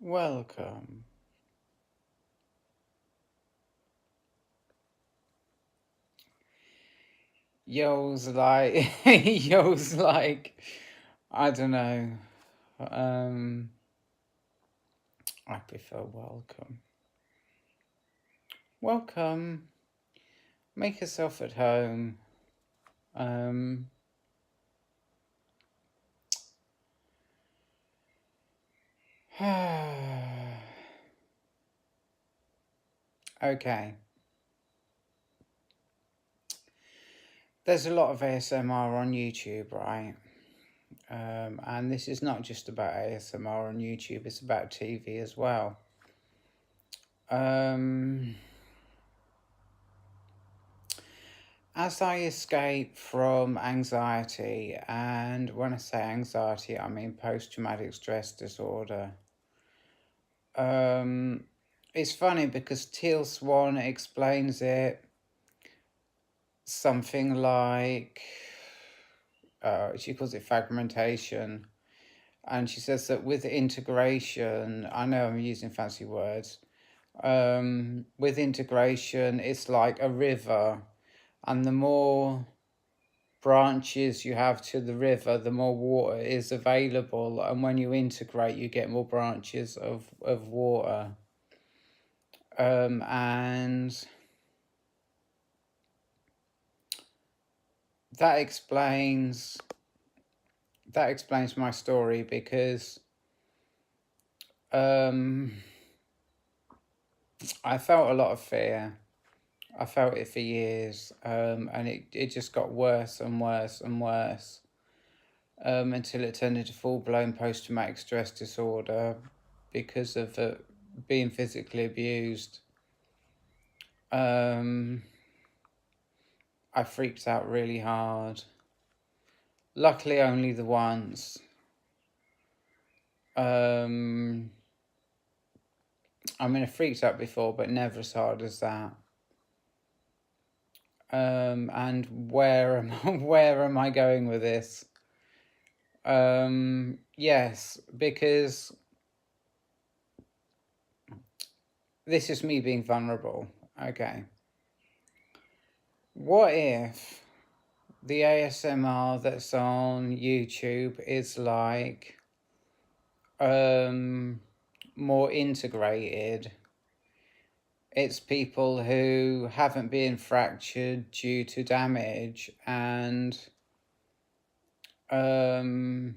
Welcome. Yo's like yo's like I don't know. Um I prefer welcome. Welcome. Make yourself at home. Um okay. There's a lot of ASMR on YouTube, right? And this is not just about ASMR on YouTube, it's about TV as well. Um As I escape from anxiety, and when I say anxiety, I mean post traumatic stress disorder, um, it's funny because Teal Swan explains it something like she calls it fragmentation. And she says that with integration, I know I'm using fancy words, with integration, it's like a river, and the more branches you have to the river, the more water is available. And when you integrate, you get more branches of water. And that explains that explains my story because um, I felt a lot of fear. I felt it for years, and it just got worse and worse and worse until it turned into full blown post traumatic stress disorder because of being physically abused. Um, I freaked out really hard. Luckily, only the once. Um, I mean, I freaked out before, but never as hard as that. And where am where am I going with this? Yes, because this is me being vulnerable. Okay. What if the ASMR that's on YouTube is like um more integrated? It's people who haven't been fractured due to damage, and um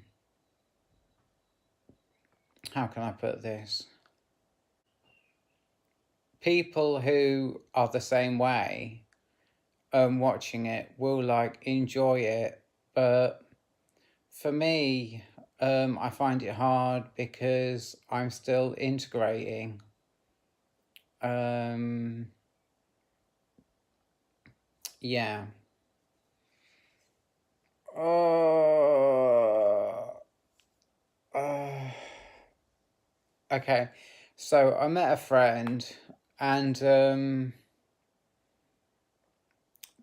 how can I put this? People who are the same way watching it will like enjoy it, but for me, I find it hard because I'm still integrating. Um, yeah. Uh, uh, okay. So I met a friend, and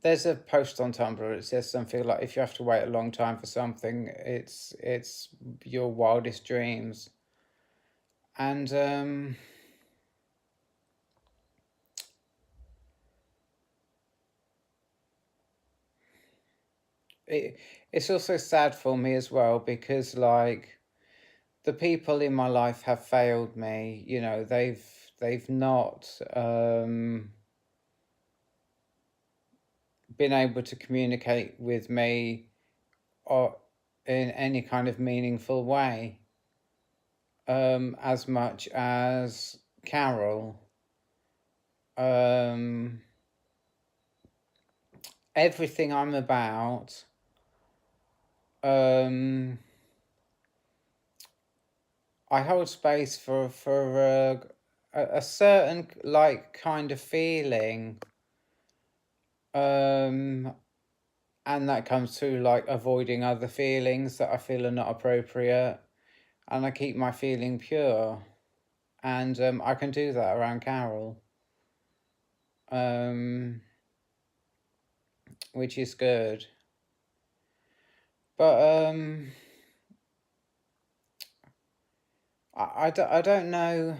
there's a post on Tumblr that says something like, "If you have to wait a long time for something, it's your wildest dreams." And it it's also sad for me as well because like the people in my life have failed me. You know, they've not been able to communicate with me or in any kind of meaningful way, as much as Carol. Um, Everything I'm about, um, I hold space for a certain like kind of feeling, um, and that comes through like avoiding other feelings that I feel are not appropriate, and I keep my feeling pure, and I can do that around Carol, um, which is good. But I don't know.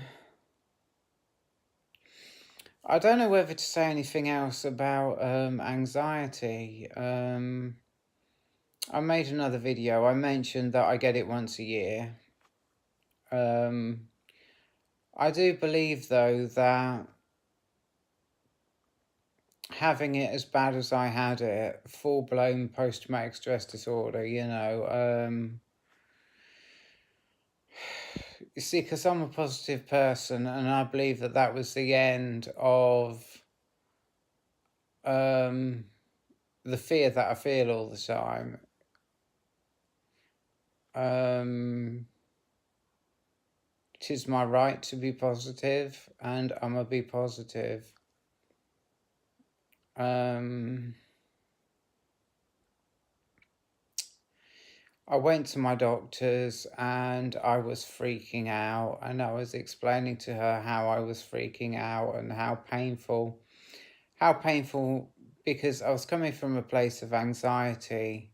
I don't know whether to say anything else about anxiety. I made another video. I mentioned that I get it once a year. I do believe, though, that having it as bad as I had it, full-blown post-traumatic stress disorder, you see, because I'm a positive person, and I believe that that was the end of the fear that I feel all the time. It is my right to be positive, and I'm gonna be positive. I went to my doctor's and I was freaking out, and I was explaining to her how I was freaking out and how painful, because I was coming from a place of anxiety,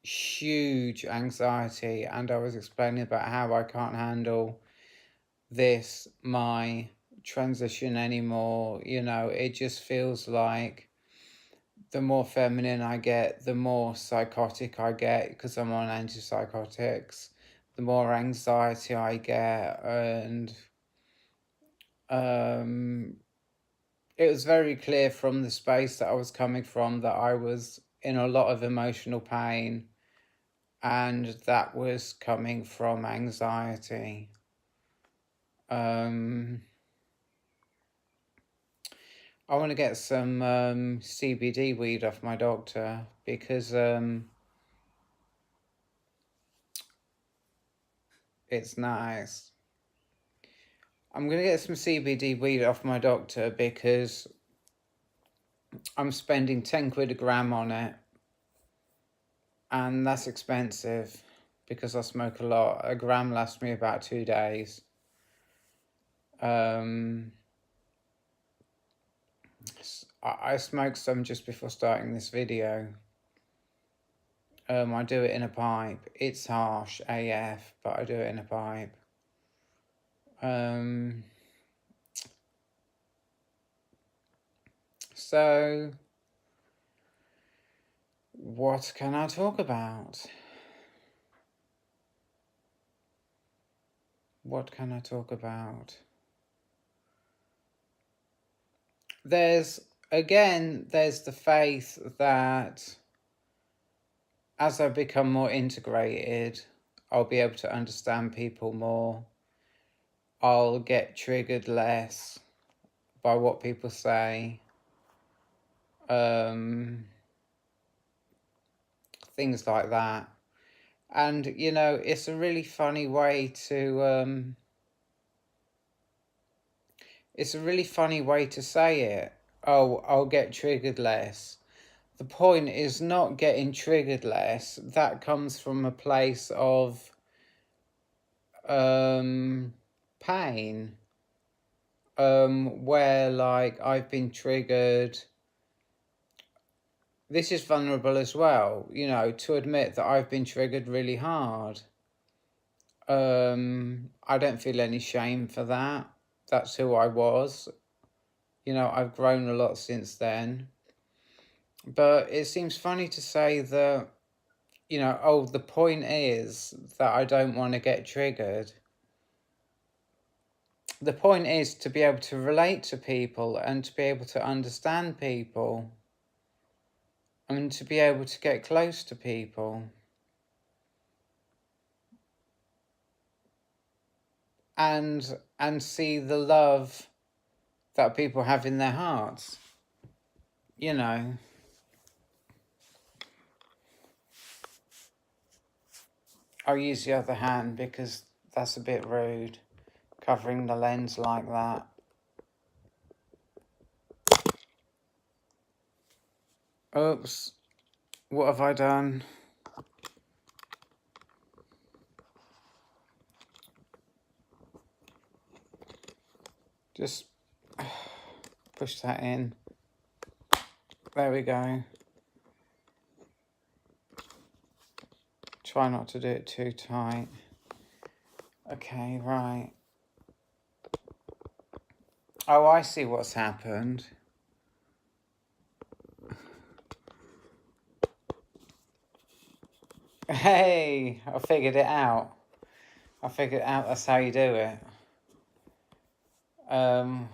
huge anxiety, and I was explaining about how I can't handle this, my transition anymore. It just feels like the more feminine I get, the more psychotic I get because I'm on antipsychotics, the more anxiety I get. And it was very clear from the space that I was coming from that I was in a lot of emotional pain, and that was coming from anxiety. I want to get some CBD weed off my doctor because it's nice. I'm going to get some CBD weed off my doctor because I'm spending 10 quid a gram on it, and that's expensive because I smoke a lot. A gram lasts me about 2 days. I smoked some just before starting this video. I do it in a pipe. It's harsh AF, but I do it in a pipe. So what can I talk about? What can I talk about? There's the faith that as I become more integrated, I'll be able to understand people more. I'll get triggered less by what people say. Things like that. And, it's a really funny way to... it's a really funny way to say it. Oh, I'll get triggered less. The point is not getting triggered less. That comes from a place of pain, where like I've been triggered. This is vulnerable as well, to admit that I've been triggered really hard. I don't feel any shame for that. That's who I was. I've grown a lot since then. But it seems funny to say that, the point is that I don't want to get triggered. The point is to be able to relate to people and to be able to understand people and to be able to get close to people. And see the love that people have in their hearts. I'll use the other hand because that's a bit rude, covering the lens like that. Oops, what have I done? Just push that in. There we go. Try not to do it too tight. Okay, right. Oh, I see what's happened. Hey, I figured it out. That's how you do it. Now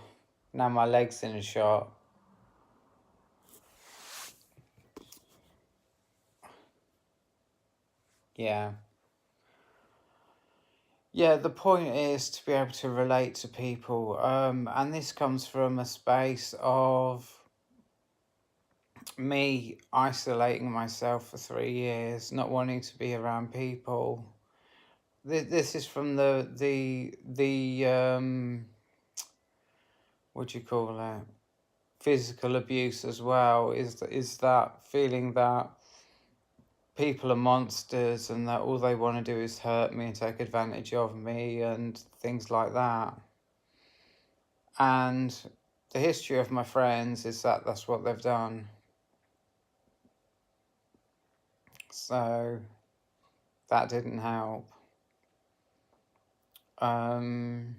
my leg's in a shot. Yeah. Yeah, the point is to be able to relate to people. And this comes from a space of me isolating myself for 3 years, not wanting to be around people. This is from the what do you call it? Physical abuse as well. Is that feeling that people are monsters and that all they want to do is hurt me and take advantage of me and things like that. And the history of my friends is that that's what they've done. So that didn't help. Um,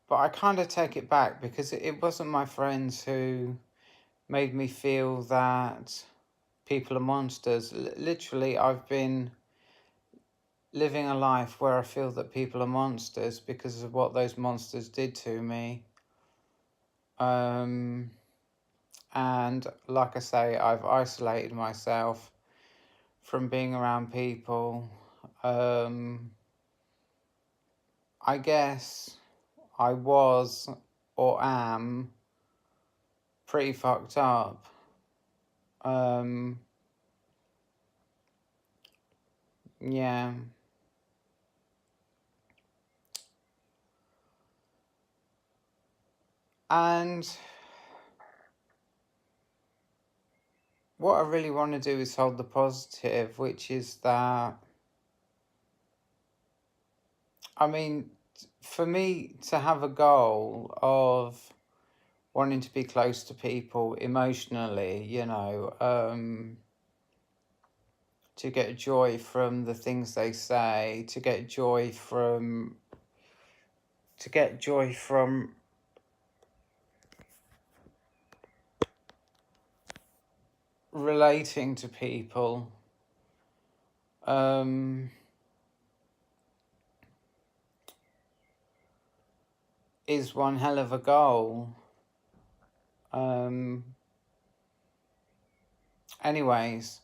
but I kind of take it back because it wasn't my friends who made me feel that people are monsters. Literally, I've been living a life where I feel that people are monsters because of what those monsters did to me. And like I say, I've isolated myself from being around people. I guess I was or am pretty fucked up. Yeah. And what I really want to do is hold the positive, which is that, I mean, for me to have a goal of wanting to be close to people emotionally, to get joy from the things they say, to get joy from relating to people, is one hell of a goal. Anyways,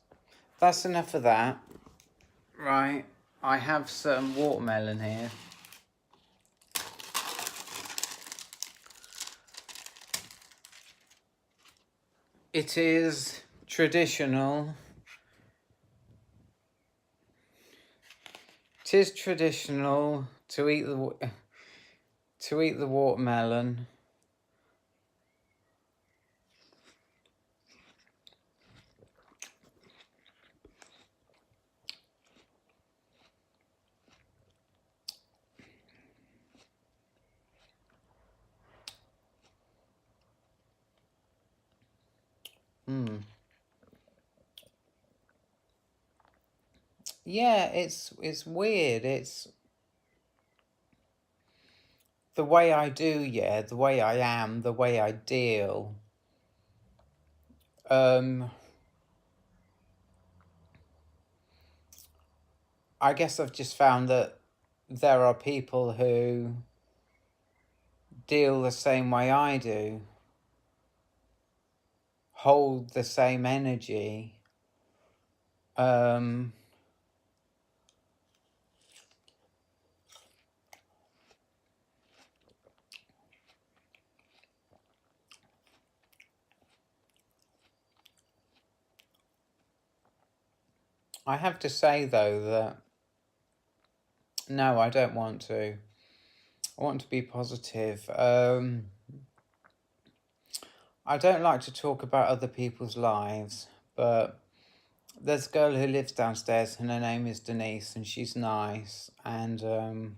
that's enough of that. Right, I have some watermelon here. It is traditional. It is traditional to eat the watermelon. Yeah, it's weird. It's the way I do, yeah, the way I am, the way I deal. I guess I've just found that there are people who deal the same way I do, hold the same energy. I have to say though that no, I don't want to. I want to be positive. I don't like to talk about other people's lives, but there's a girl who lives downstairs and her name is Denise and she's nice, and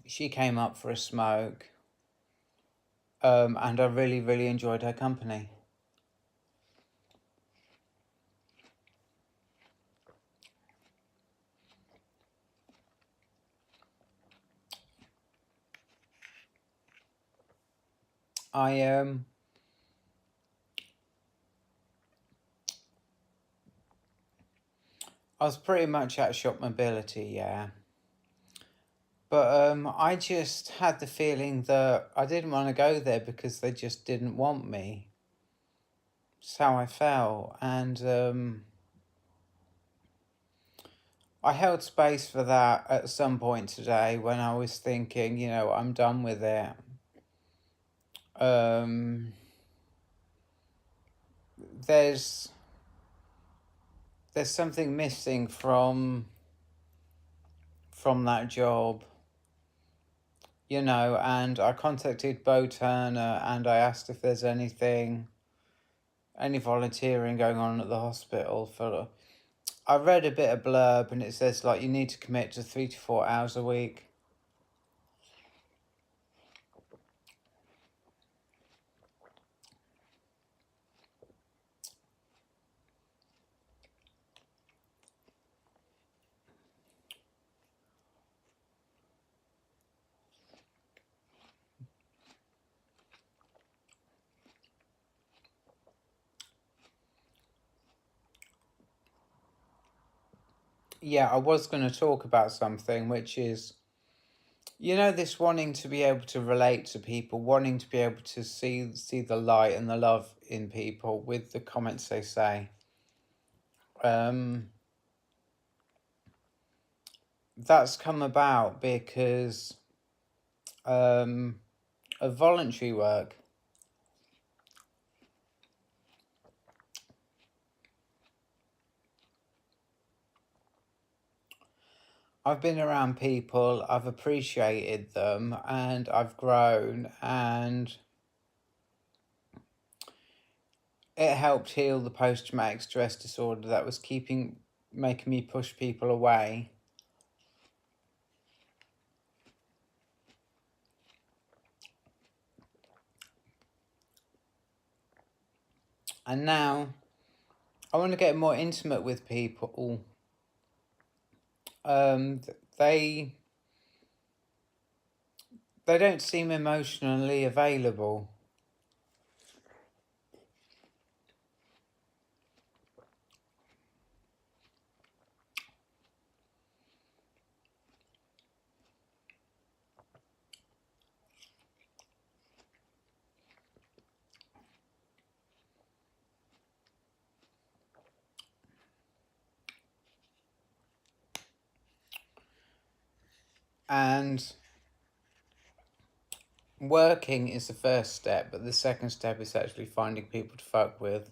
she came up for a smoke, and I really, really enjoyed her company. I was pretty much at Shop Mobility, yeah. But I just had the feeling that I didn't want to go there because they just didn't want me. That's how I felt. And I held space for that at some point today when I was thinking, I'm done with it. Um, there's something missing from that job, and I contacted Bo Turner and I asked if there's any volunteering going on at the hospital for. I read a bit of blurb and it says like you need to commit to 3 to 4 hours a week. Yeah, I was going to talk about something, which is, this wanting to be able to relate to people, wanting to be able to see the light and the love in people with the comments they say. That's come about because of voluntary work. I've been around people, I've appreciated them, and I've grown, and it helped heal the post-traumatic stress disorder that was making me push people away. And now I want to get more intimate with people. They don't seem emotionally available. And working is the first step, but the second step is actually finding people to fuck with.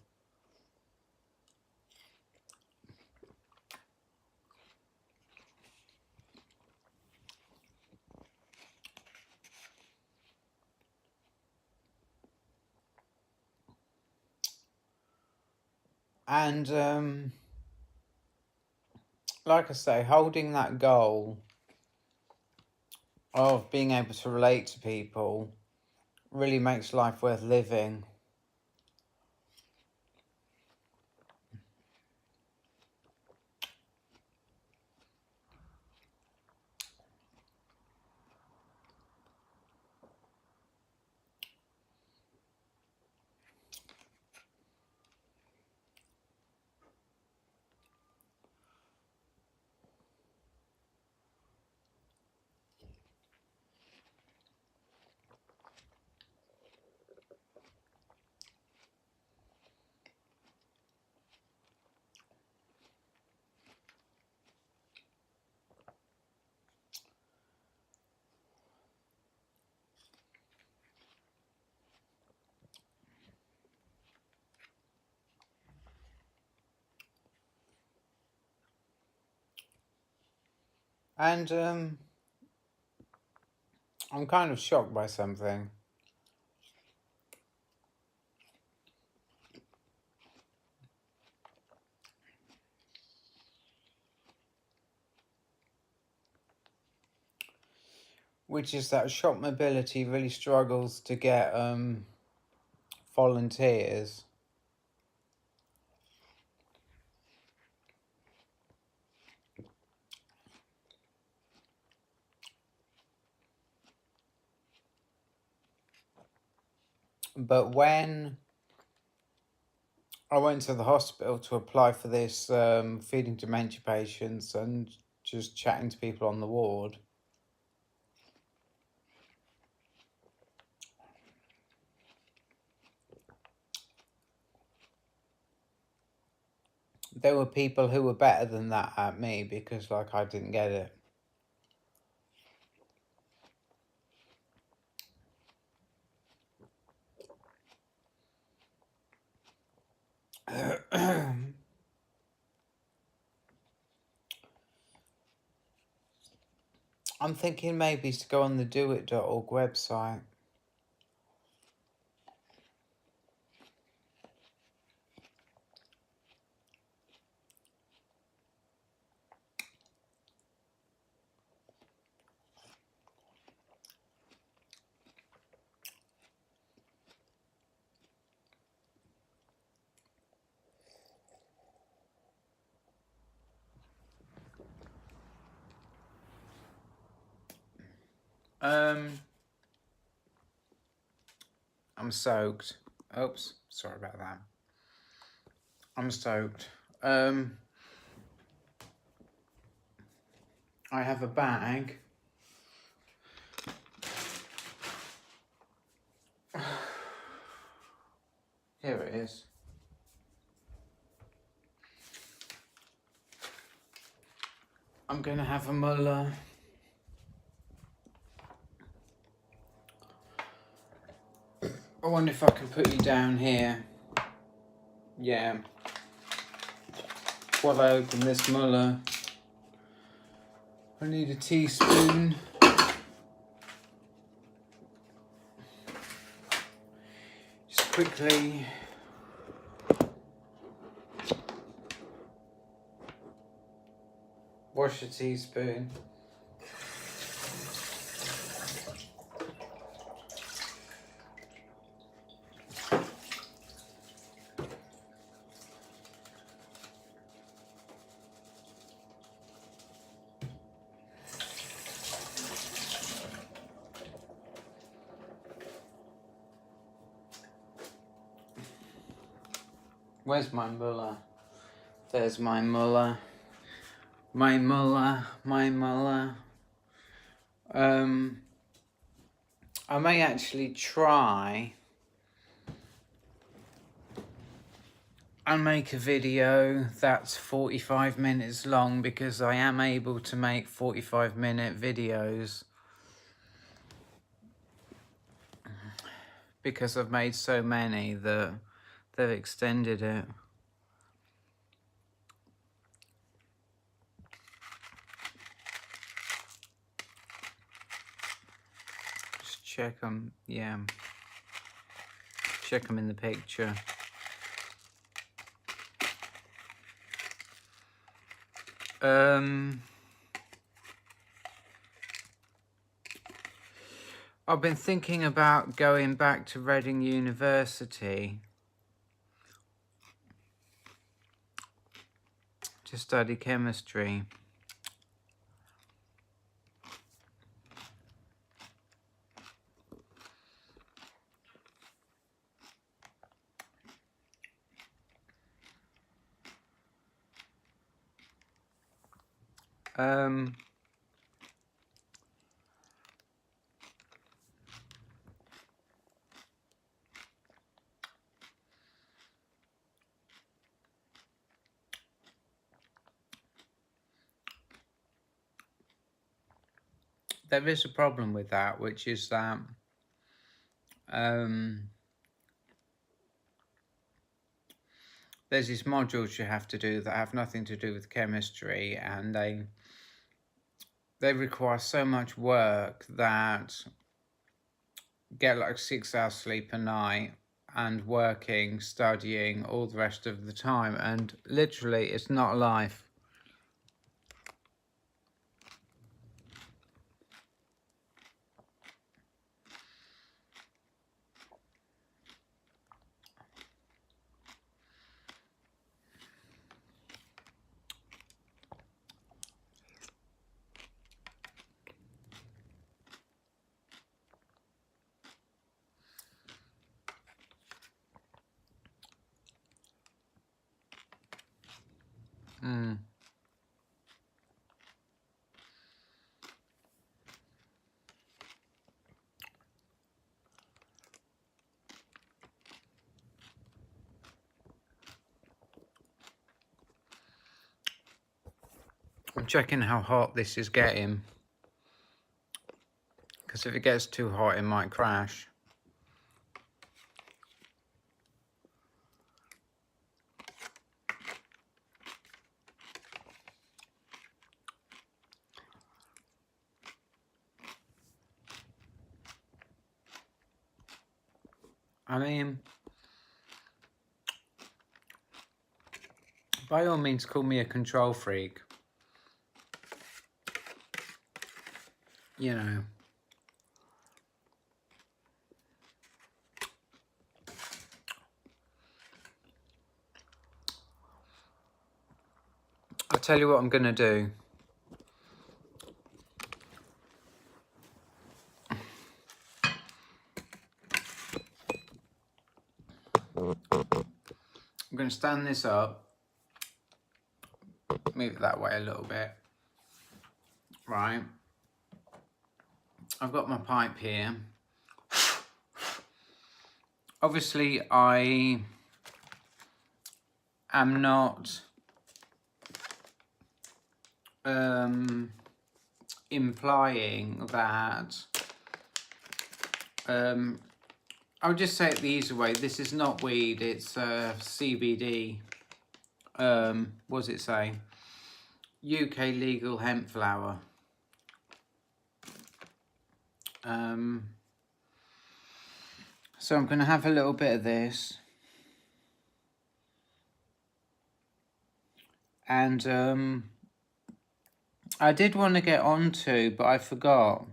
And like I say, holding that goal of being able to relate to people really makes life worth living. And I'm kind of shocked by something. Which is that Shop Mobility really struggles to get volunteers. But when I went to the hospital to apply for this feeding dementia patients and just chatting to people on the ward, there were people who were better than that at me because, like, I didn't get it. I'm thinking maybe to go on the doit.org website. I'm soaked. Oops, sorry about that. I'm soaked. I have a bag. Here it is. I'm gonna have a Muller. I wonder if I can put you down here. Yeah. While I open this Muller, I need a teaspoon. Just quickly. Wash a teaspoon. Where's my Muller? There's my Muller. My Muller. My Muller. I may actually try and make a video that's 45 minutes long because I am able to make 45-minute videos because I've made so many that they've extended it. Just check them, yeah. Check them in the picture. I've been thinking about going back to Reading University to study chemistry. There is a problem with that, which is that there's these modules you have to do that have nothing to do with chemistry, and they require so much work that get like 6 hours sleep a night and working, studying all the rest of the time, and literally it's not life. I'm checking how hot this is getting, because if it gets too hot it might crash. I mean, by all means call me a control freak, you know. I'll tell you what I'm gonna do. I'm gonna stand this up, move it that way a little bit, right? I've got my pipe here. Obviously, I am not implying that, I'll just say it the easy way, this is not weed, it's CBD, what does it say? UK legal hemp flower. So I'm going to have a little bit of this. And I did want to get onto, but I forgot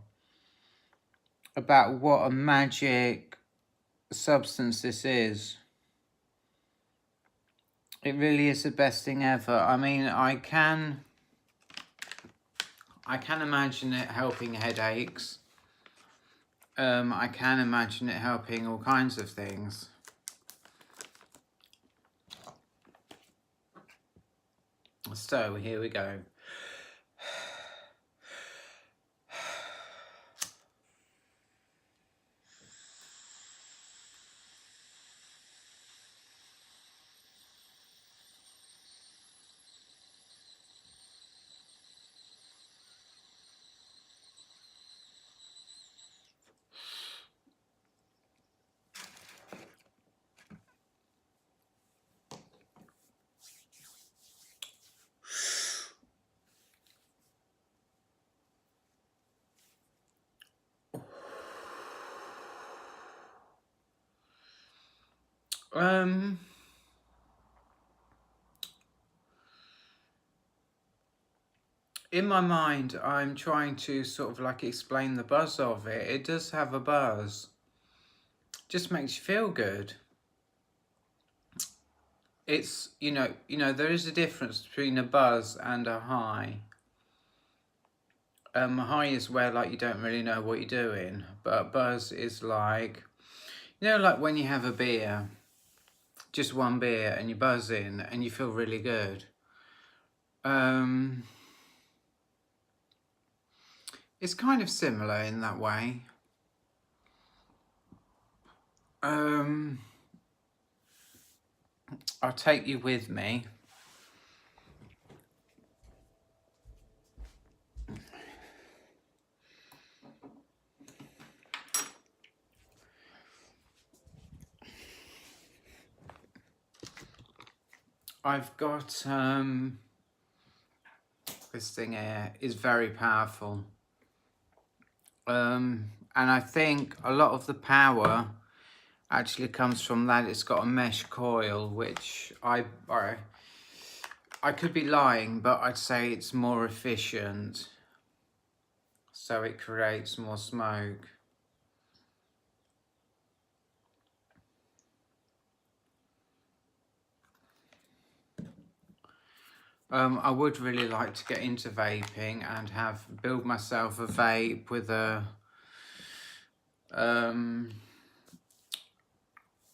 about what a magic substance this is. It really is the best thing ever. I mean, I can imagine it helping headaches. I can imagine it helping all kinds of things. So here we go. In my mind, I'm trying to sort of like explain the buzz of it. It does have a buzz. Just makes you feel good. It's, you know, there is a difference between a buzz and a high. A high is where like you don't really know what you're doing, but a buzz is like, you know, like when you have a beer, just one beer, and you buzz in and you feel really good. It's kind of similar in that way. I'll take you with me. I've got, this thing here is very powerful. And I think a lot of the power actually comes from that. It's got a mesh coil, which I could be lying, but I'd say it's more efficient. So it creates more smoke. I would really like to get into vaping and build myself a vape with a,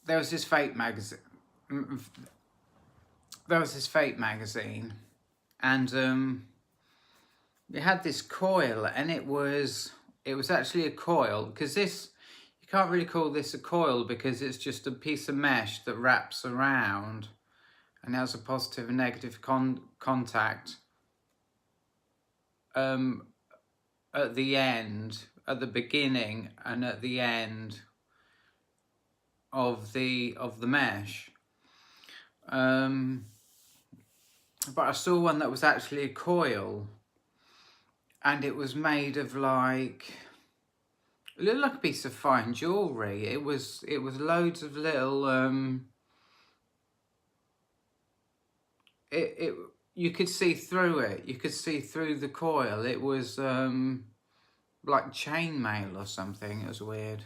there was this vape magazine, and it had this coil, and it was actually a coil, because this, you can't really call this a coil because it's just a piece of mesh that wraps around and has a positive and negative contact. um, at the end, at the beginning and at the end of the mesh. But I saw one that was actually a coil, and it was made of like, it looked like a piece of fine jewellery. It was loads of little it you could see through it. You could see through the coil. It was like chainmail or something. It was weird.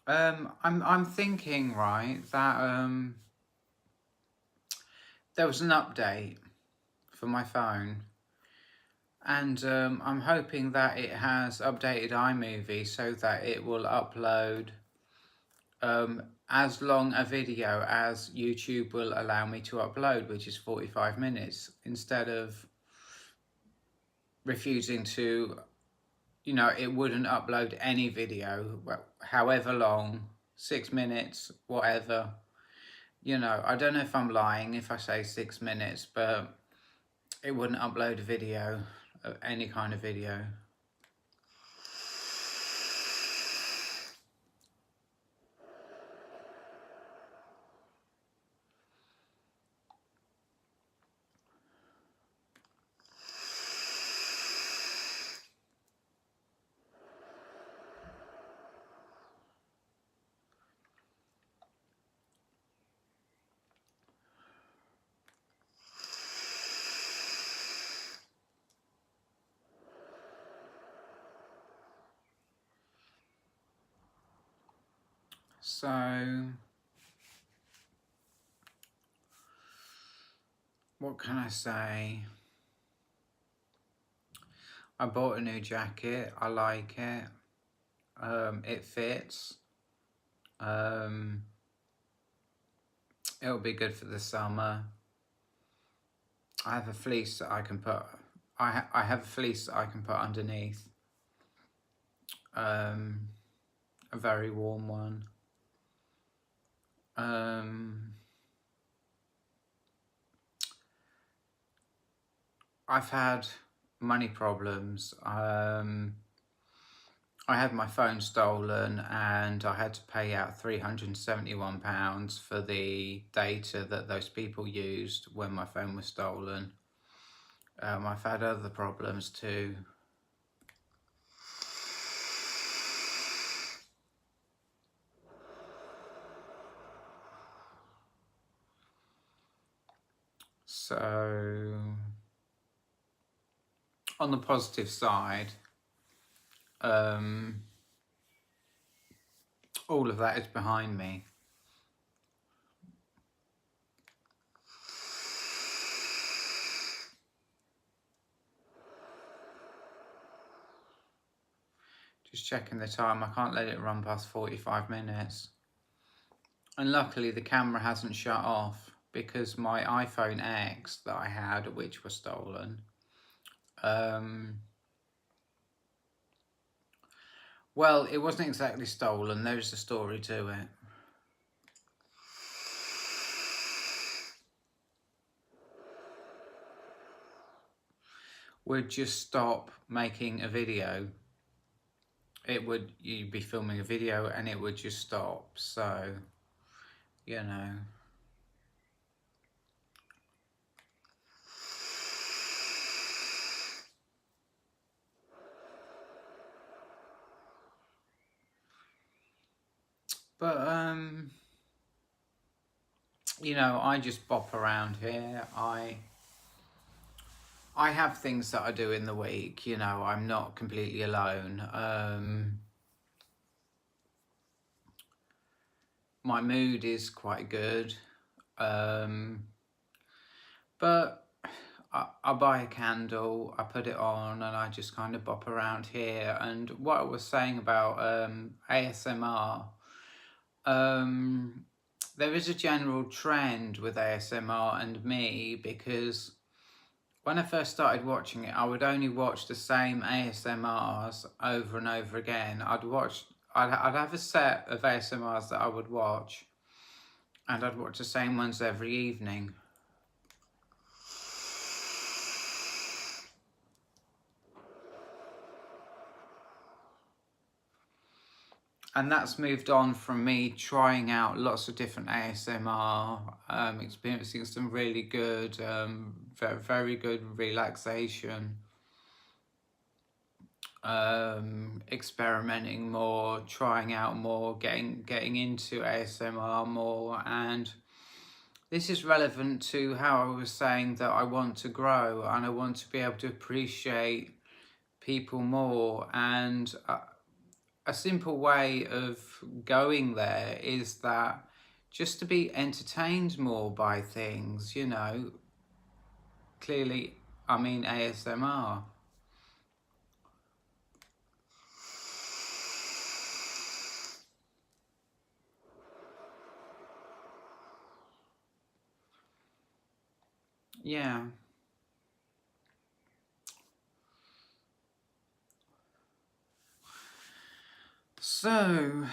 I'm thinking, right, that there was an update for my phone, and I'm hoping that it has updated iMovie so that it will upload as long a video as YouTube will allow me to upload, which is 45 minutes, instead of refusing to, you know, it wouldn't upload any video, however long, 6 minutes, whatever. You know, I don't know if I'm lying if I say 6 minutes, but it wouldn't upload a video, any kind of video. So, what can I say? I bought a new jacket. I like it. It fits. It'll be good for the summer. I have a fleece that I can put. I have a fleece that I can put underneath. A very warm one. I've had money problems. I had my phone stolen and I had to pay out £371 for the data that those people used when my phone was stolen. I've had other problems too. So, on the positive side, all of that is behind me. Just checking the time, I can't let it run past 45 minutes. And luckily the camera hasn't shut off, because my iPhone X that I had, which was stolen, well, it wasn't exactly stolen, there's a story to it. Would just stop making a video. You'd be filming a video and it would just stop, so, you know. But, you know, I just bop around here. I have things that I do in the week, you know, I'm not completely alone. My mood is quite good. But I buy a candle, I put it on, and I just kind of bop around here. And what I was saying about ASMR, there is a general trend with ASMR and me, because when I first started watching it, I would only watch the same ASMRs over and over again. I'd have a set of ASMRs that I would watch, and I'd watch the same ones every evening. And that's moved on from me trying out lots of different ASMR, experiencing some really good, very, very good relaxation, experimenting more, trying out more, getting into ASMR more. And this is relevant to how I was saying that I want to grow and I want to be able to appreciate people more. And a simple way of going there is that just to be entertained more by things, you know. Clearly, I mean ASMR. Yeah. So,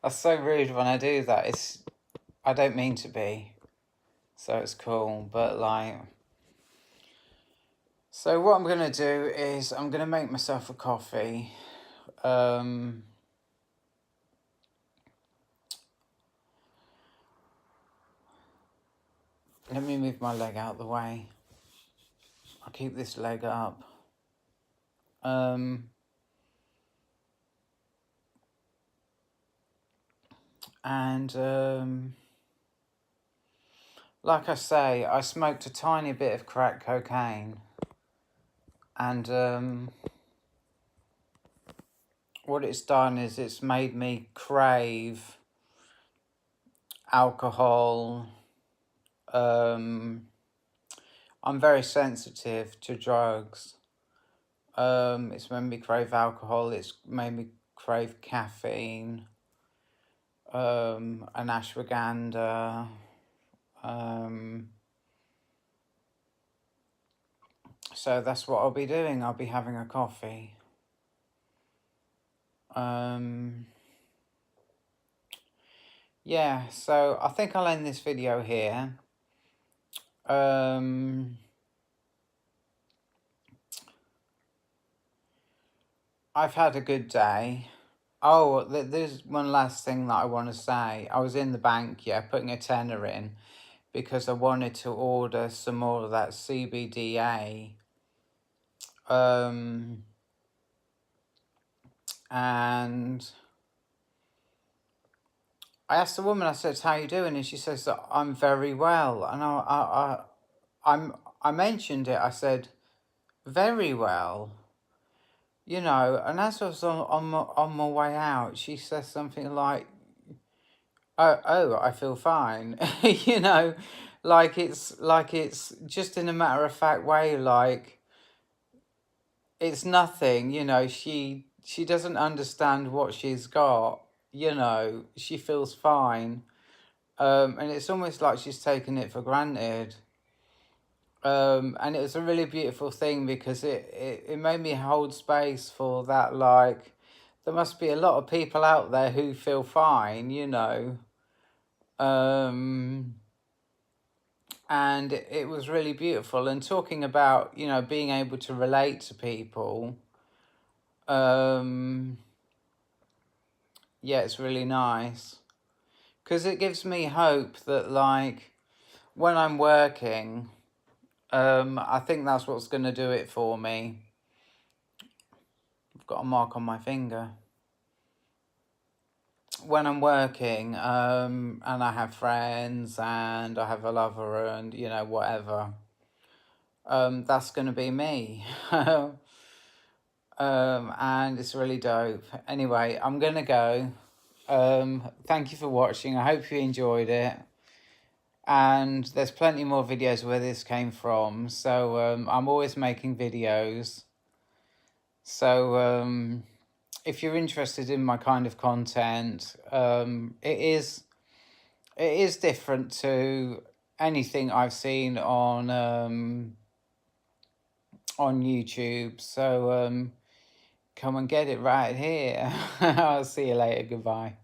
that's so rude when I do that. I don't mean to be, so it's cool, but like, so what I'm gonna do is I'm gonna make myself a coffee. Let me move my leg out of the way. I'll keep this leg up. And like I say, I smoked a tiny bit of crack cocaine, and what it's done is it's made me crave alcohol. I'm very sensitive to drugs. It's made me crave alcohol. It's made me crave caffeine, an ashwagandha. So that's what I'll be doing. I'll be having a coffee. Yeah, so I think I'll end this video here. I've had a good day. Oh, there's one last thing that I want to say. I was in the bank, yeah, putting a tenner in because I wanted to order some more of that CBDA. And I asked the woman, I said, "How you doing?" And she says that I'm very well. And I mentioned it. I said, "Very well." You know, and as I was on my way out, she says something like, oh, I feel fine." You know, like it's just in a matter of fact way, like it's nothing, you know, she doesn't understand what she's got, you know, she feels fine. And it's almost like she's taken it for granted. And it was a really beautiful thing because it made me hold space for that, like, there must be a lot of people out there who feel fine, you know. And it was really beautiful. And talking about, you know, being able to relate to people, yeah, it's really nice. Because it gives me hope that, like, when I'm working, I think that's what's going to do it for me. I've got a mark on my finger. when I'm working, and I have friends and I have a lover and, you know, whatever, that's going to be me. And it's really dope. Anyway, I'm going to go. Thank you for watching. I hope you enjoyed it. And there's plenty more videos where this came from. So I'm always making videos. So if you're interested in my kind of content, it is different to anything I've seen on YouTube. So come and get it right here. I'll see you later. Goodbye.